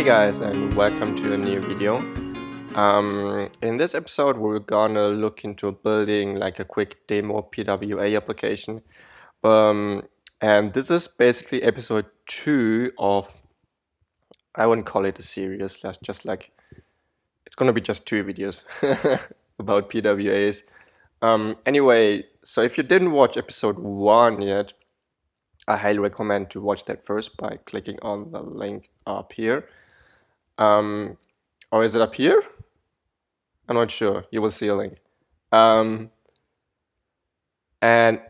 guys, and welcome to a new video. In this episode we're gonna look into building like a quick demo PWA application, and this is basically episode 2 of, I wouldn't call it a series, just like it's gonna be just 2 videos about PWAs. Anyway, so if you didn't watch episode 1 yet, I highly recommend to watch that first by clicking on the link up here. Or is it up here? I'm not sure. You will see a link. And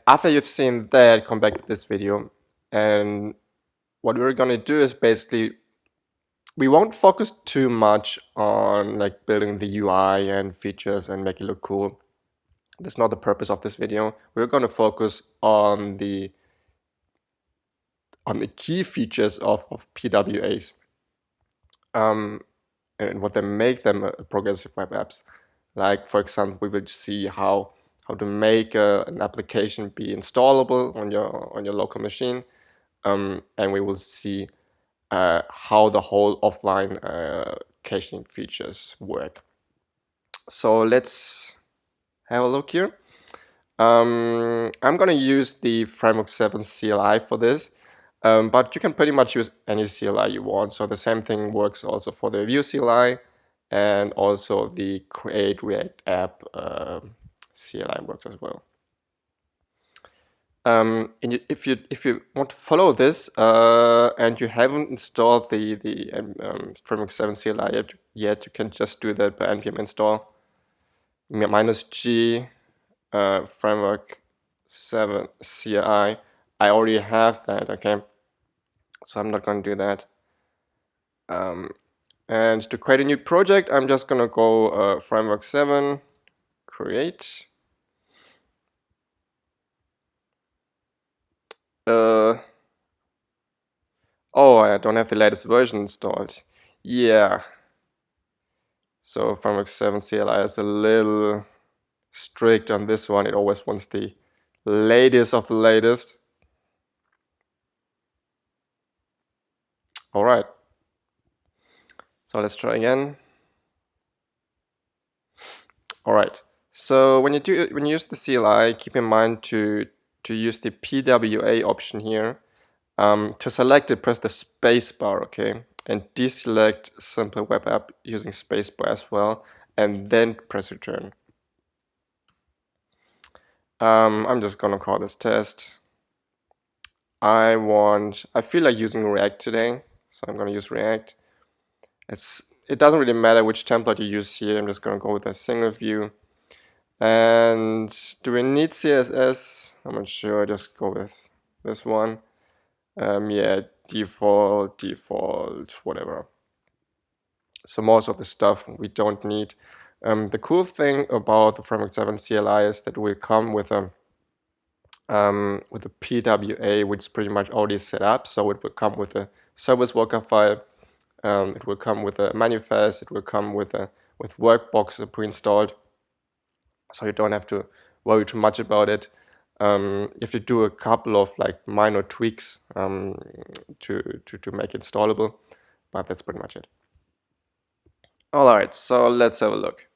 after you've seen that, come back to this video. And what we're going to do is basically, we won't focus too much on like building the UI and features and make it look cool. That's not the purpose of this video. We're going to focus on the key features of PWAs. And what they make them progressive web apps. Like, for example, we will see how to make an application be installable on your local machine, and we will see how the whole offline caching features work. So let's have a look here. I'm gonna use the Framework7 CLI for this. But you can pretty much use any CLI you want. So the same thing works also for the Vue CLI, and also the Create React App CLI works as well. If you want to follow this and you haven't installed the Framework7 CLI yet, you can just do that by npm install -g Framework7 CLI. I already have that, okay? So I'm not going to do that. And to create a new project, I'm just going to go Framework7, create. Oh, I don't have the latest version installed. Yeah. So Framework7 CLI is a little strict on this one. It always wants the latest of the latest. All right. So let's try again. All right. So when you use the CLI, keep in mind to use the PWA option here. To select it, press the spacebar, okay, and deselect simple web app using spacebar as well, and then press return. I'm just gonna call this test. I feel like using React today, so I'm gonna use React. It doesn't really matter which template you use here. I'm just gonna go with a single view. And do we need CSS? I'm not sure. Just go with this one. Yeah, default, whatever. So most of the stuff we don't need. The cool thing about the Framework7 CLI is that we come with a PWA, which is pretty much already set up. So it will come with a service worker file. It will come with a manifest. It will come with Workbox pre-installed. So you don't have to worry too much about it. You have to do a couple of like minor tweaks to make it installable, but that's pretty much it. All right, so let's have a look.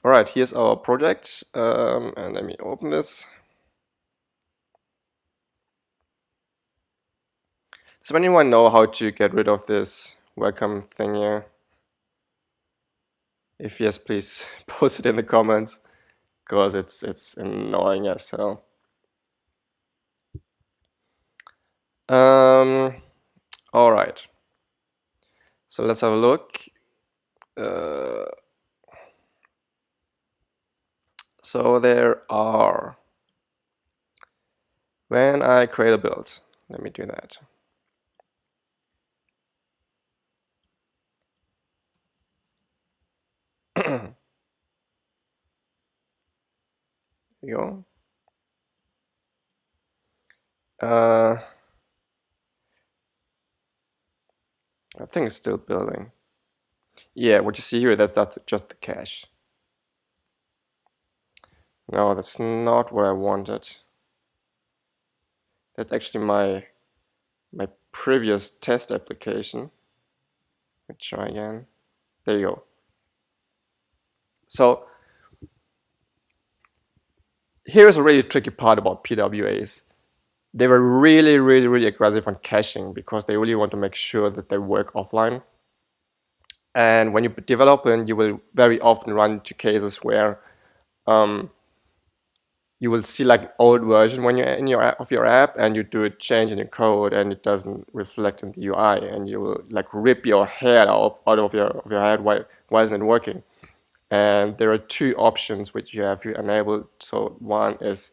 All right, here's our project, and let me open this. Does anyone know how to get rid of this welcome thing here? If yes, please post it in the comments, because it's annoying as hell. All right, so let's have a look. So there are, when I create a build, let me do that. There you go. I think it's still building. Yeah, what you see here, that's just the cache. No, that's not what I wanted. That's actually my previous test application. try again. There you go. So here's a really tricky part about PWAs. They were really aggressive on caching because they really want to make sure that they work offline. And when you develop them, you will very often run into cases where you will see like an old version when you're in of your app, and you do a change in your code and it doesn't reflect in the UI, and you will like rip your head out of your head. Why isn't it working? And there are two options which you have to enable. So one is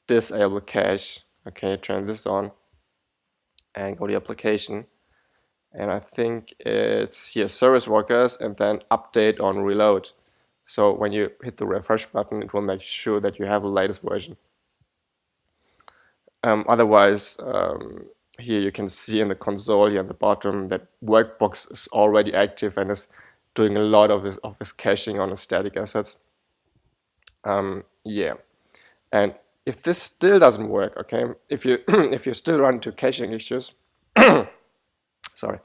disable cache. Okay, turn this on and go to application. And I think it's here, service workers, and then update on reload. So when you hit the refresh button, it will make sure that you have the latest version. Otherwise, here you can see in the console here at the bottom that Workbox is already active and is doing a lot of his caching on the static assets. Yeah, and if this still doesn't work, okay, if you if you still run into caching issues, sorry,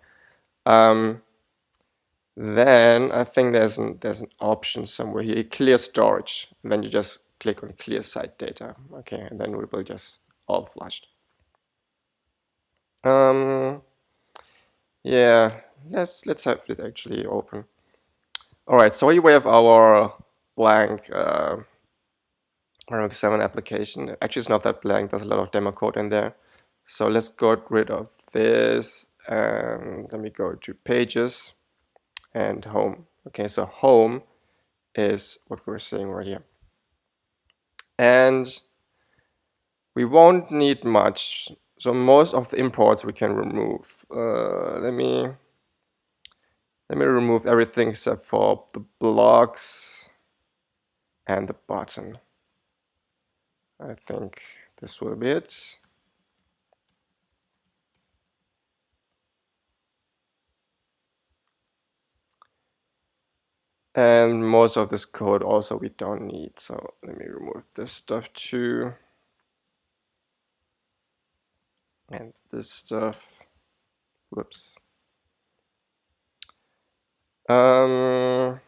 then I think there's an option somewhere here, clear storage. And then you just click on clear site data, okay, and then we will just all flushed. Yeah, let's have this actually open. All right, so here we have our blank Framework7 application. Actually, it's not that blank. There's a lot of demo code in there. So let's get rid of this, and let me go to pages and home. Okay, so home is what we're seeing right here. And we won't need much. So most of the imports we can remove. Let me remove everything except for the blocks and the button. I think this will be it. And most of this code also we don't need. So let me remove this stuff too. And this stuff. Whoops. So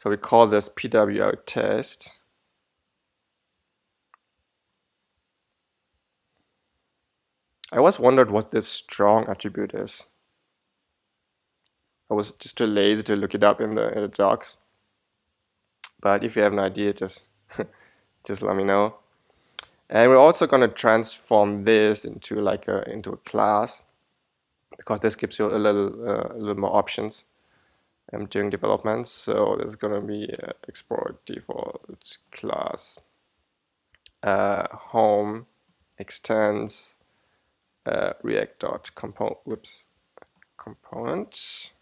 we call this PWA test. I always wondered what this strong attribute is. I was just too lazy to look it up in the docs. But if you have an idea, just just let me know. And we're also going to transform this into like into a class, because this gives you a little more options during development. So there's going to be export default class home extends react.component. Component.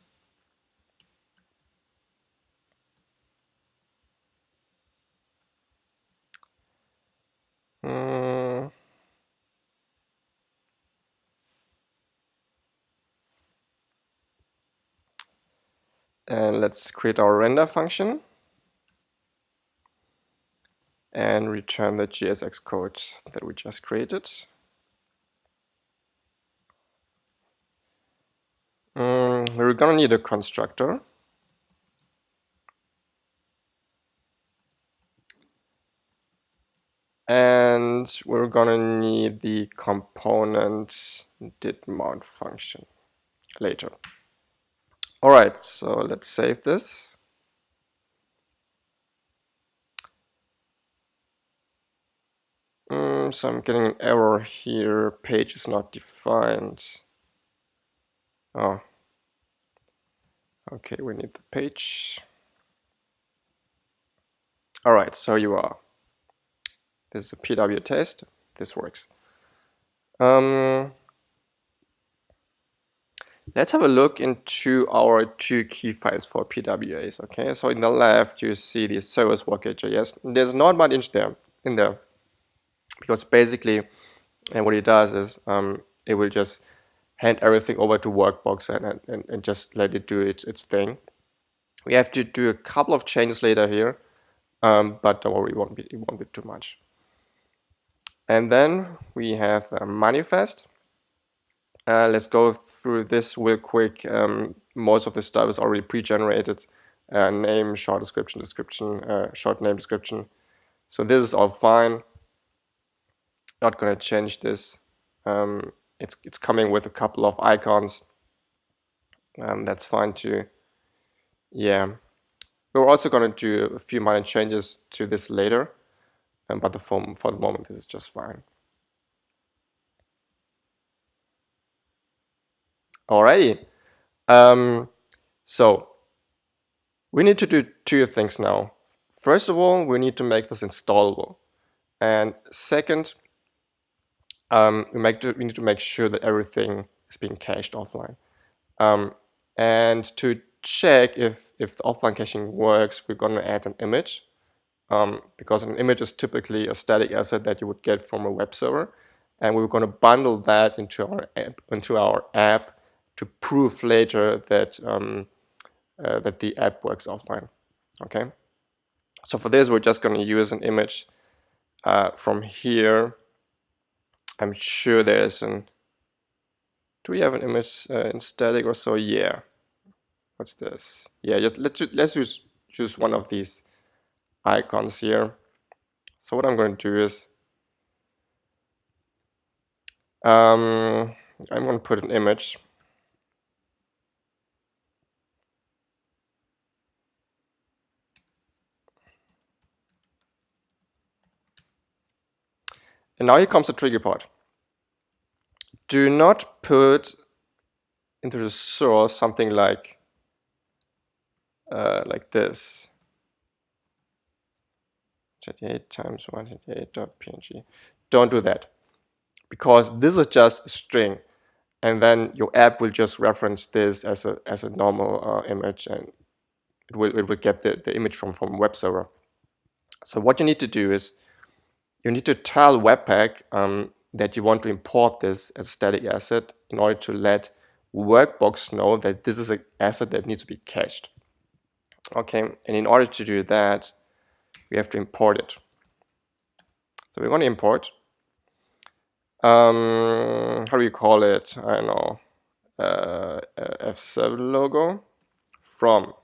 And let's create our render function and return the JSX code that we just created. We're gonna need a constructor. And we're gonna need the component didMount function later. All right, so let's save this. So I'm getting an error here. Page is not defined. Oh, okay, we need the page. All right, so you are. This is a PW test. This works. Let's have a look into our two key files for PWAs. Okay, so in the left you see the serviceworker.js. There's not much in there, because basically, and what it does is it will just hand everything over to Workbox and just let it do its thing. We have to do a couple of changes later here, but don't worry, it won't be too much. And then we have a manifest. Let's go through this real quick. Most of this stuff is already pre-generated. Name, short description, short name description. So this is all fine. Not going to change this. It's coming with a couple of icons. That's fine too. Yeah. We're also going to do a few minor changes to this later, but for the moment, this is just fine. Alrighty. So we need to do two things now. First of all, we need to make this installable. And second, we need to make sure that everything is being cached offline. And to check if the offline caching works, we're going to add an image. Because an image is typically a static asset that you would get from a web server. And we're going to bundle that into our app to prove later that, that the app works offline. Okay. So for this, we're just going to use an image from here. I'm sure there's an... Do we have an image in static or so? Yeah. What's this? Yeah, let's use one of these icons here. So what I'm going to do is I'm going to put an image. And now here comes the tricky part. Do not put into the source something like this. 38 times 128.png. Don't do that, because this is just a string, and then your app will just reference this as a normal image, and it will get the image from web server. So what you need to do is you need to tell Webpack that you want to import this as a static asset in order to let Workbox know that this is an asset that needs to be cached. Okay, and in order to do that, we have to import it. So we want to import, how do you call it? I don't know, F7 logo from.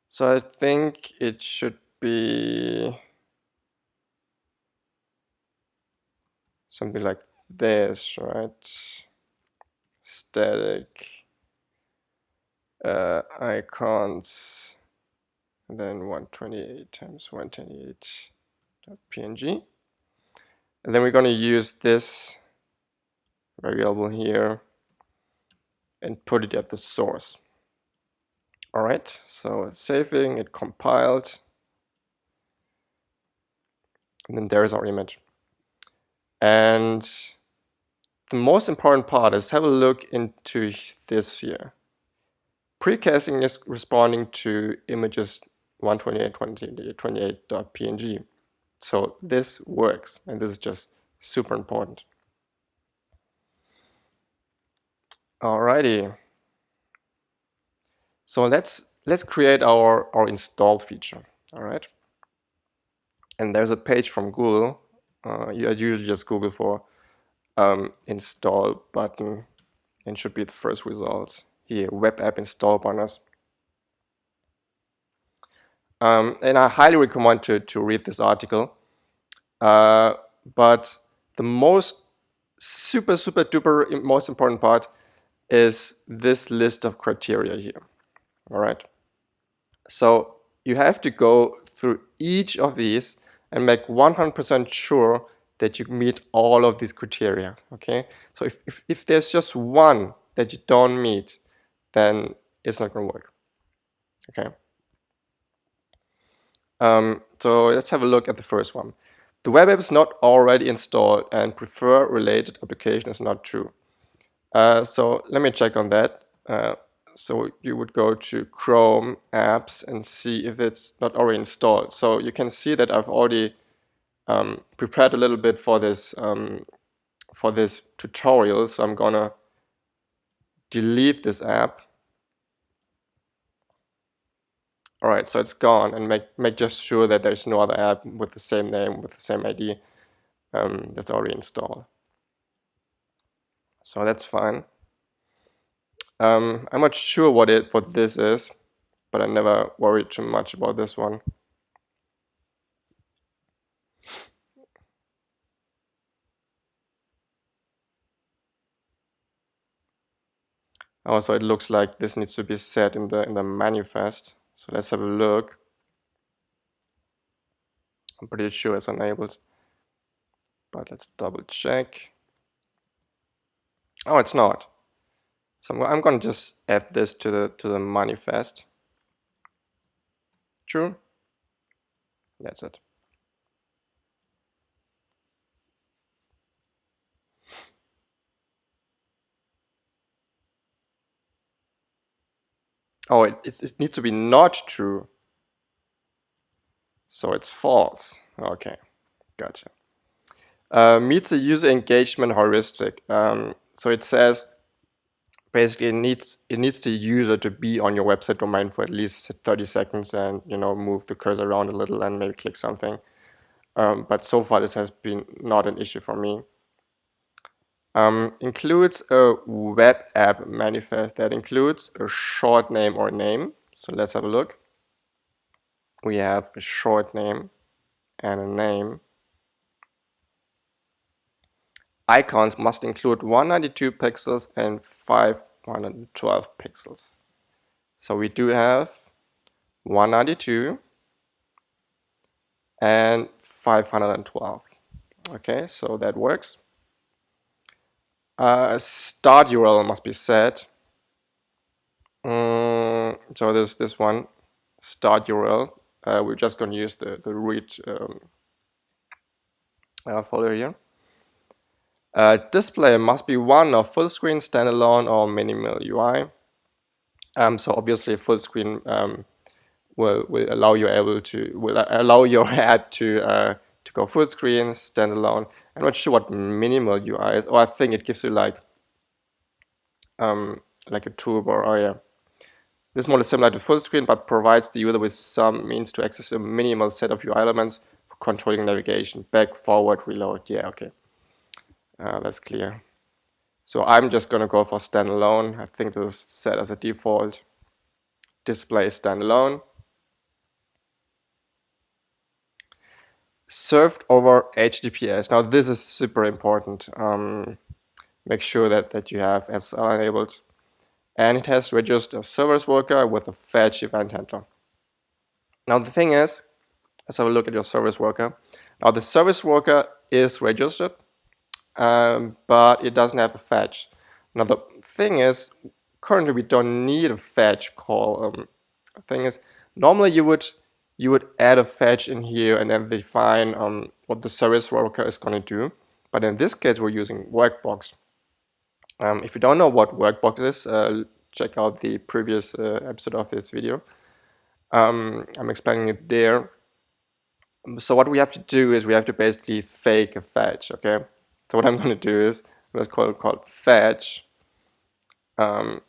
So I think it should be something like this, right? Static icons, and then 128 times 128.png. And then we're going to use this variable here and put it at the source. All right, so saving it, compiled, and then there's our image. And the most important part is have a look into this here. Precasing is responding to images 128.28.png. So this works, and this is just super important. Alrighty. So let's create our install feature. All right. And there's a page from Google. I usually just Google for install button, and should be the first results here. Web app install banners. And I highly recommend to read this article. But the most super duper most important part is this list of criteria here. All right. So you have to go through each of these and make 100% sure that you meet all of these criteria. Okay. So if there's just one that you don't meet, then it's not going to work. Okay. So let's have a look at the first one. The web app is not already installed and prefer related application is not true. So let me check on that. So you would go to Chrome apps and see if it's not already installed. So you can see that I've already prepared a little bit for this tutorial. So I'm gonna delete this app. All right, so it's gone, and make just sure that there's no other app with the same name, with the same ID that's already installed. So that's fine. I'm not sure what this is, but I never worried too much about this one. Also, it looks like this needs to be set in the manifest. So let's have a look. I'm pretty sure it's enabled, but let's double check. Oh, it's not. So I'm going to just add this to the manifest. True. That's it. Oh, it needs to be not true. So it's false. Okay, gotcha. Meets the user engagement heuristic. So it says basically it needs the user to be on your website domain for at least 30 seconds and move the cursor around a little and maybe click something. But so far this has been not an issue for me. Includes a web app manifest that includes a short name or name. So let's have a look. We have a short name and a name. Icons must include 192 pixels and 512 pixels. So we do have 192 and 512. Okay, so that works. Start URL must be set. So there's this one, start URL. We're just going to use the read folder here. Display must be one of full screen, standalone, or minimal UI. So obviously full screen will allow you allow your app to go full screen, standalone. I'm not sure what minimal UI is. Oh, I think it gives you like a toolbar. Oh yeah. This mode is similar to full screen, but provides the user with some means to access a minimal set of UI elements for controlling navigation, back, forward, reload. Yeah, okay. That's clear. So I'm just going to go for standalone. I think this is set as a default. Display standalone. Served over HTTPS. Now this is super important. Make sure that you have SSL enabled. And it has registered a service worker with a fetch event handler. Now the thing is, let's have a look at your service worker. Now the service worker is registered, but it doesn't have a fetch. Now the thing is, currently we don't need a fetch call. The thing is, normally you would add a fetch in here and then define what the service worker is going to do. But in this case, we're using Workbox. If you don't know what Workbox is, check out the previous episode of this video. I'm explaining it there. So what we have to do is we have to basically fake a fetch, okay? So what I'm going to do is, let's call it fetch. And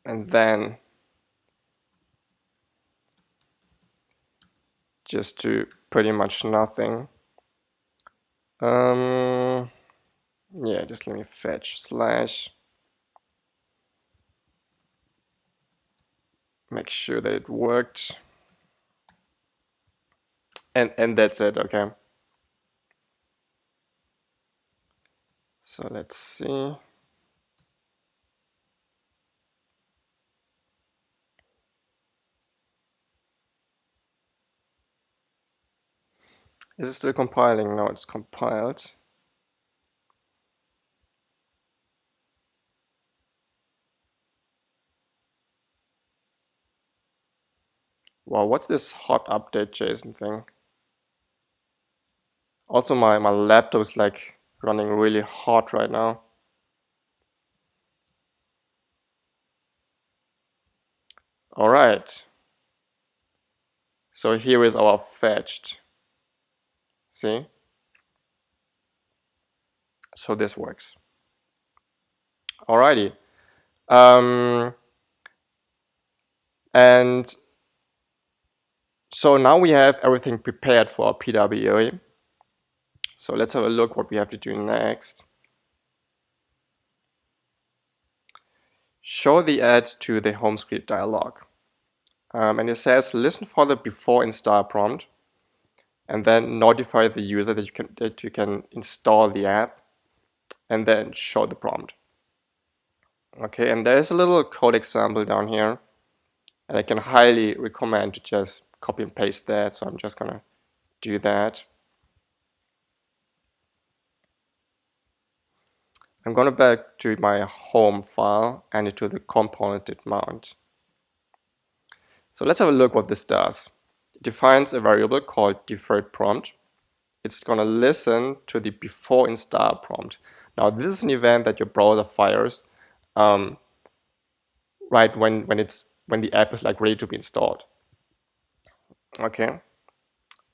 then just do pretty much nothing. Yeah, just let me fetch slash. Make sure that it worked. And that's it, okay? So let's see. Is it still compiling? No, it's compiled. Wow, what's this hot update JSON thing? Also, my laptop is like running really hot right now. All right. So here is our fetched. See? So this works. Alrighty. And so now we have everything prepared for our PWA. So let's have a look what we have to do next. show the ad to the home screen dialog. And it says listen for the before install prompt, and then notify the user that you can install the app, and then show the prompt. Okay, and there's a little code example down here, and I can highly recommend to just copy and paste that. So I'm just gonna do that. I'm going back to my home file and into the component mount. So let's have a look what this does. It defines a variable called deferred prompt. It's going to listen to the before install prompt. Now this is an event that your browser fires right when the app is like ready to be installed. Okay,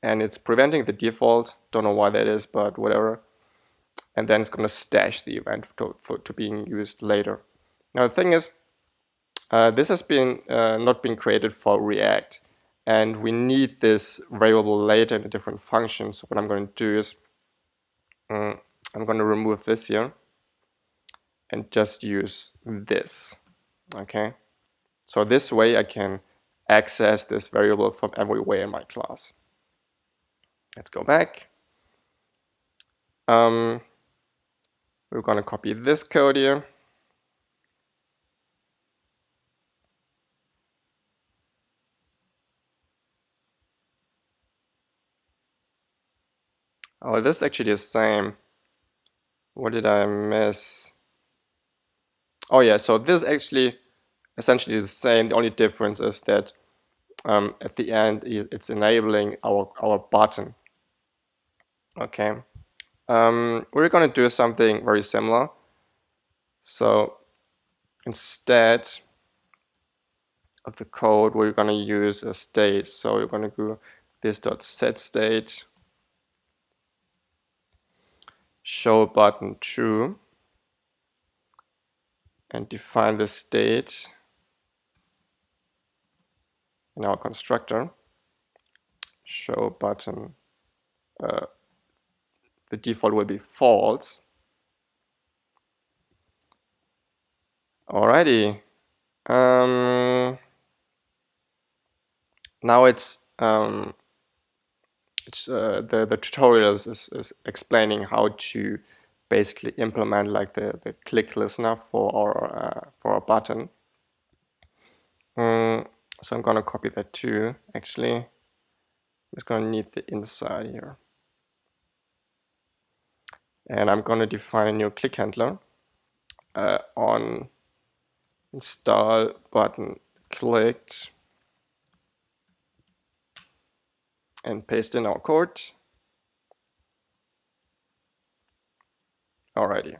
and it's preventing the default. Don't know why that is, but whatever. And then it's going to stash the event to being used later. Now the thing is, this has been not been created for React, and we need this variable later in a different function. So what I'm going to do is I'm going to remove this here and just use this. Okay, so this way I can access this variable from everywhere in my class. Let's go back. We're going to copy this code here. Oh, this is actually the same. What did I miss? Oh yeah, so this is actually essentially the same. The only difference is that at the end it's enabling our button. Okay, we're going to do something very similar. So instead of the code, we're going to use a state. So we're going to go this dot set state show button true and define the state in our constructor. Show button, the default will be false. Alrighty. Now the tutorial is explaining how to basically implement like the click listener for our button. So I'm gonna copy that too. Actually, I'm just gonna need the inside here, and I'm gonna define a new click handler on install button clicked, and paste in our code. Alrighty.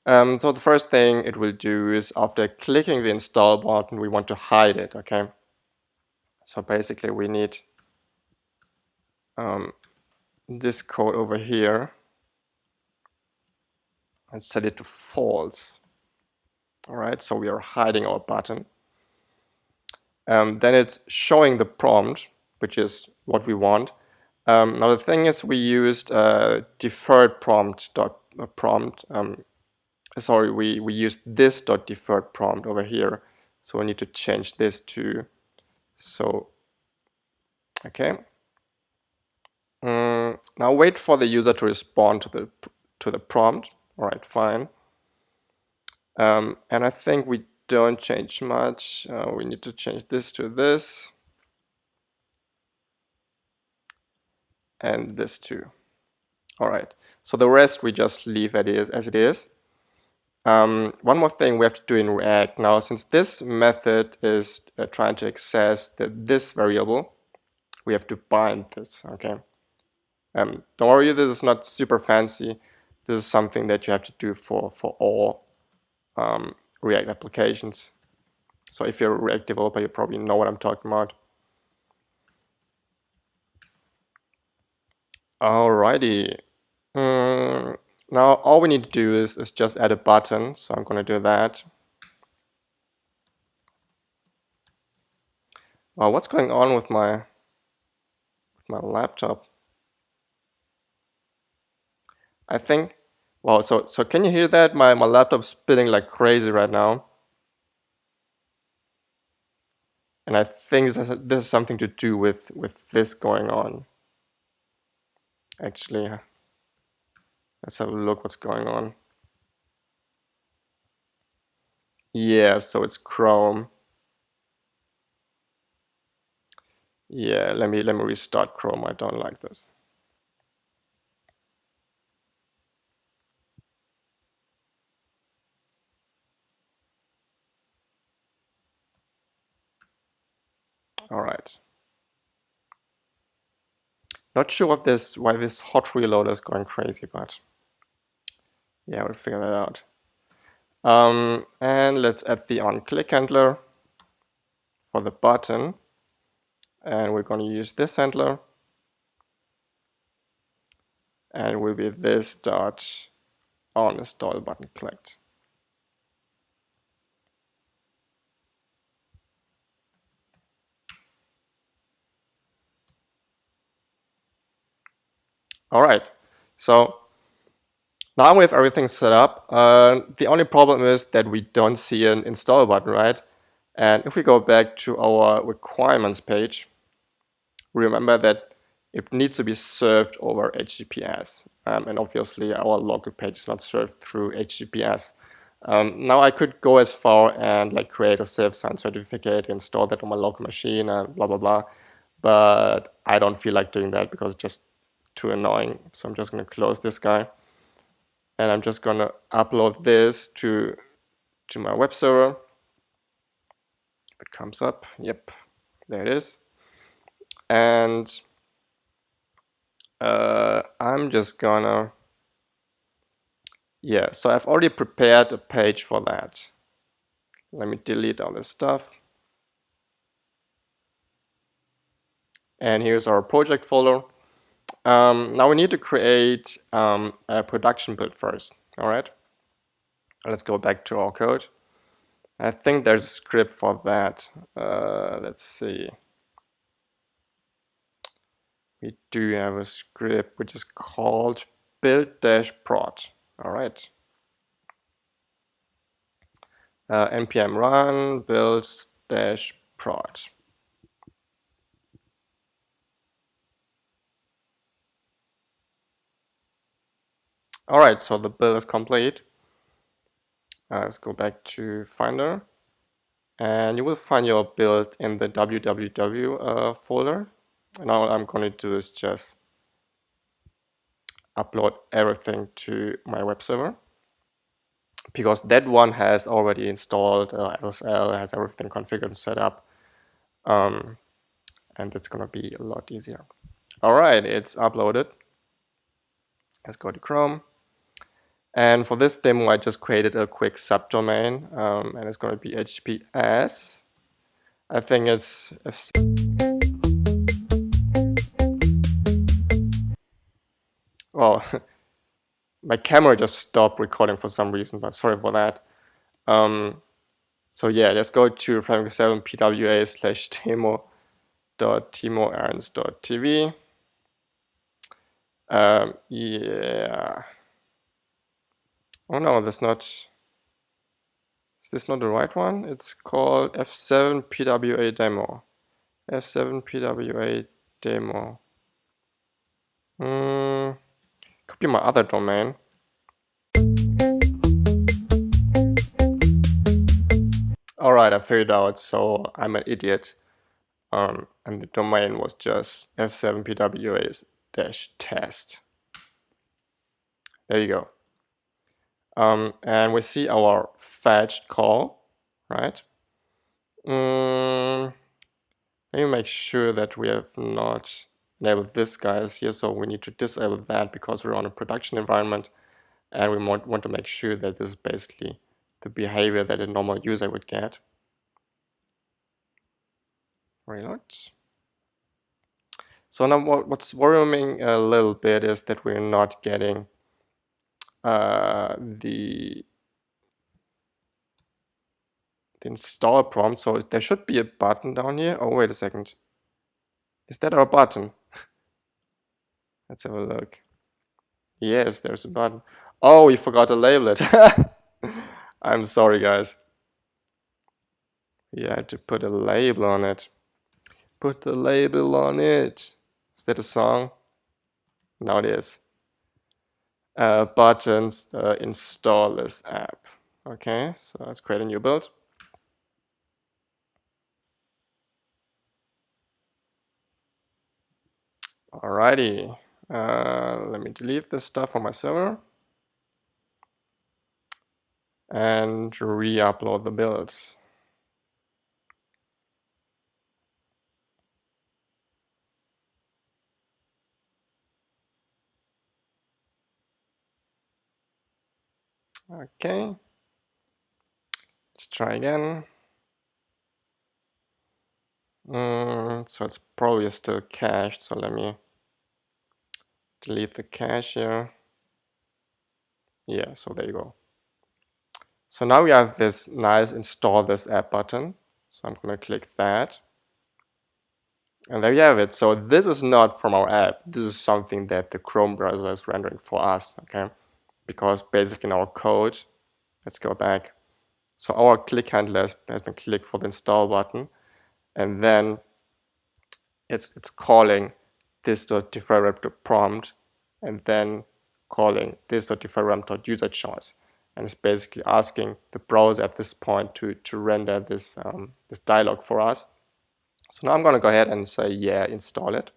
So the first thing it will do is after clicking the install button, we want to hide it. Okay. So basically we need this code over here and set it to false. All right, so we are hiding our button. Then it's showing the prompt, which is what we want. Now the thing is, we used deferred prompt sorry, we used this dot deferred prompt over here, so we need to change this to so. Okay. Now wait for the user to respond to the prompt. All right, fine. And I think we don't change much. We need to change this to this, and this too. All right. So the rest we just leave as it is. One more thing we have to do in React now, since this method is trying to access this variable, we have to bind this. Okay. Don't worry, this is not super fancy. This is something that you have to do for all React applications. So if you're a React developer, you probably know what I'm talking about. Alrighty. Now all we need to do is just add a button. So I'm going to do that. What's going on with my laptop? I think Wow, so can you hear that? My laptop's spinning like crazy right now. And I think this is something to do with this going on. Actually, let's have a look what's going on. Yeah, so it's Chrome. Yeah, let me restart Chrome. I don't like this. All right. Not sure why this hot reloader is going crazy, but yeah, we'll figure that out. And let's add the onClick handler for the button. And we're going to use this handler. And will be this dot on install button clicked. All right. So now we have everything set up. The only problem is that we don't see an install button, right? And if we go back to our requirements page, remember that it needs to be served over HTTPS. And obviously our local page is not served through HTTPS. Now I could go as far and like create a self-signed certificate, install that on my local machine and blah, blah, blah. But I don't feel like doing that because it's just too annoying. So I'm just going to close this guy. And I'm just going to upload this to my web server. If it comes up, yep, there it is. And I'm just gonna, yeah, so I've already prepared a page for that. Let me delete all this stuff. And here's our project folder. Now we need to create a production build first, all right? Let's go back to our code. I think there's a script for that. Let's see. We do have a script which is called build-prod, all right? npm run build-prod. All right, so the build is complete. Let's go back to Finder. And you will find your build in the www folder. And all I'm going to do is just upload everything to my web server. Because that one has already installed SSL, has everything configured and set up. And it's going to be a lot easier. All right, it's uploaded. Let's go to Chrome. And for this demo, I just created a quick subdomain, and it's going to be HTTPS. I think it's well, my camera just stopped recording for some reason, but sorry for that. So yeah, let's go to Framework7 PWA /demo.timoernst.tv. Yeah. Oh no, that's not. Is this not the right one? It's called F7 PWA demo. F7 PWA demo. Could be my other domain. All right, I figured out. So I'm an idiot. And the domain was just f7pwas-test. There you go. And we see our fetched call, right? Let me make sure that we have not enabled this guys here. So we need to disable that because we're on a production environment, and we want to make sure that this is basically the behavior that a normal user would get. Reload. So now what's worrying a little bit is that we're not getting the install prompt. So there should be a button down here. Oh, wait a second. Is that our button? Let's have a look. Yes, there's a button. Oh, we forgot to label it. I'm sorry, guys. We had to put a label on it. Put the label on it. Is that a song? Now it is. Buttons, install this app. Okay, so let's create a new build. Alrighty, let me delete this stuff from my server and re-upload the builds. Okay, let's try again. So it's probably still cached, so let me delete the cache here. Yeah, so there you go. So now we have this nice install this app button. So I'm going to click that. And there you have it. So this is not from our app. This is something that the Chrome browser is rendering for us, okay? Because basically in our code, let's go back. So our click handler has been clicked for the install button. And then it's calling this.deferred prompt and then calling this.deferred choice. And it's basically asking the browser at this point to render this, this dialog for us. So now I'm going to go ahead and say, yeah, install it.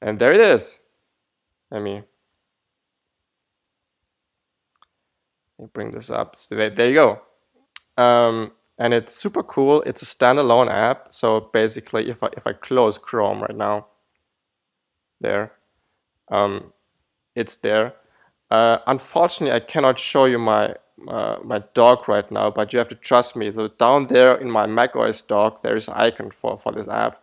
And there it is. Let me bring this up. So there you go. And it's super cool. It's a standalone app. So basically, if I close Chrome right now, there, it's there. Unfortunately, I cannot show you my my dock right now, but you have to trust me. So down there in my macOS dock, there is an icon for this app,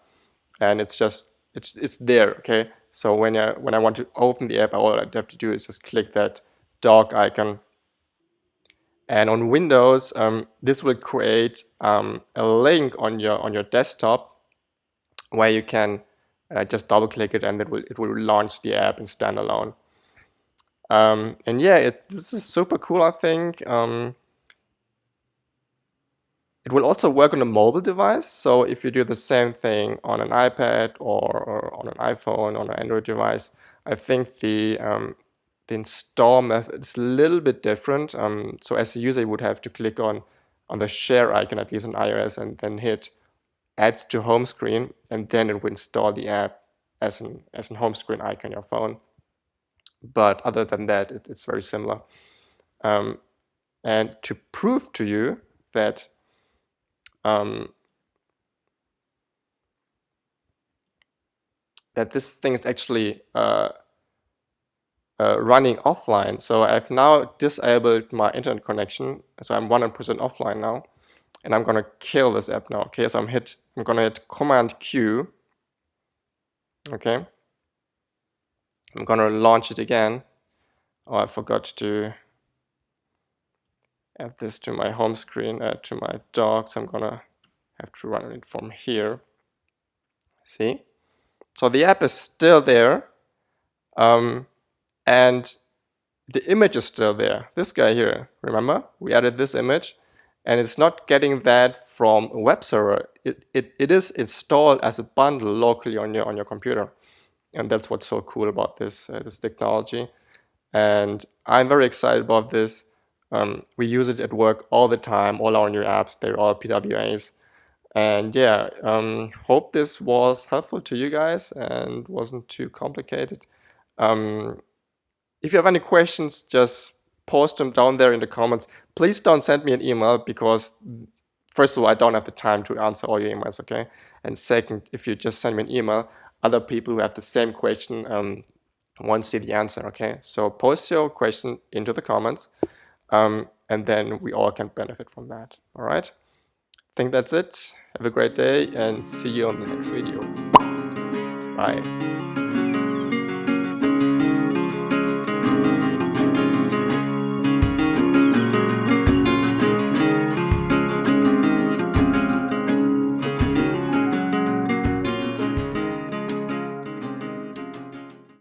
and it's just it's there. Okay. So when I want to open the app, all I have to do is just click that dock icon. And on Windows, this will create a link on your desktop where you can just double click it, and it will launch the app in standalone. And yeah, this is super cool, I think. It will also work on a mobile device. So if you do the same thing on an iPad or on an iPhone, on an Android device, I think the install method is a little bit different. So as a user, you would have to click on the share icon, at least on iOS, and then hit add to home screen, and then it will install the app as an home screen icon on your phone. But other than that, it's very similar. And to prove to you that that this thing is actually running offline. So I've now disabled my internet connection. So I'm 100% offline now. And I'm going to kill this app now. Okay, so I'm going to hit Command Q. Okay. I'm going to launch it again. Oh, I forgot to add this to my home screen, to my dock. So I'm going to have to run it from here. See? So the app is still there. And the image is still there. This guy here, remember? We added this image, and it's not getting that from a web server. It is installed as a bundle locally on your computer, and that's what's so cool about this this technology. And I'm very excited about this. We use it at work all the time. All our new apps, they're all PWAs. And yeah, hope this was helpful to you guys and wasn't too complicated. If you have any questions, just post them down there in the comments. Please don't send me an email because, first of all, I don't have the time to answer all your emails, okay? And second, if you just send me an email, other people who have the same question won't see the answer, okay? So post your question into the comments, and then we all can benefit from that, all right? I think that's it. Have a great day and see you on the next video. Bye.